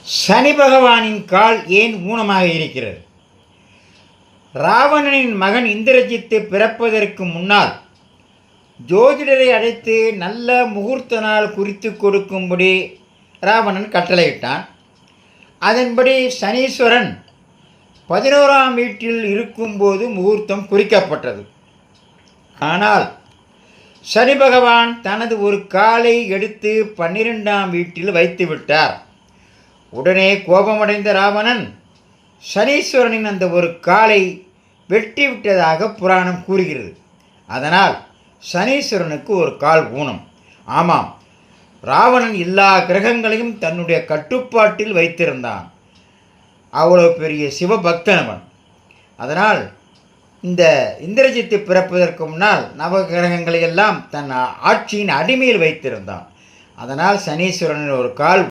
சனி பகவானின் கால் ஏன் ஊனமாக இருக்கிறது? ராவணனின் மகன் இந்திரஜித்து பிறப்பதற்கு முன்னால் ஜோதிடரை அழைத்து நல்ல முகூர்த்த நாள் குறித்து கொடுக்கும்படி ராவணன் கட்டளையிட்டான். அதன்படி சனீஸ்வரன் 11ஆம் வீட்டில் இருக்கும்போது முகூர்த்தம் குறிக்கப்பட்டது. ஆனால் சனி பகவான் தனது ஒரு காலை எடுத்து 12ஆம் வீட்டில் வைத்து விட்டார். உடனே கோபமடைந்த ராவணன் சனீஸ்வரனின் அந்த ஒரு காலை வெட்டிவிட்டதாக புராணம் கூறுகிறது. அதனால் சனீஸ்வரனுக்கு ஒரு கால் ஊனம். ஆமாம், ராவணன் எல்லா கிரகங்களையும் தன்னுடைய கட்டுப்பாட்டில் வைத்திருந்தான். அவ்வளோ பெரிய சிவபக்தனவன். அதனால் இந்த இந்திரஜித்து பிறப்பதற்கு முன்னால் நவகிரகங்களை எல்லாம் தன் ஆட்சியின் அடிமையில் வைத்திருந்தான். அதனால் சனீஸ்வரனின் ஒரு கால்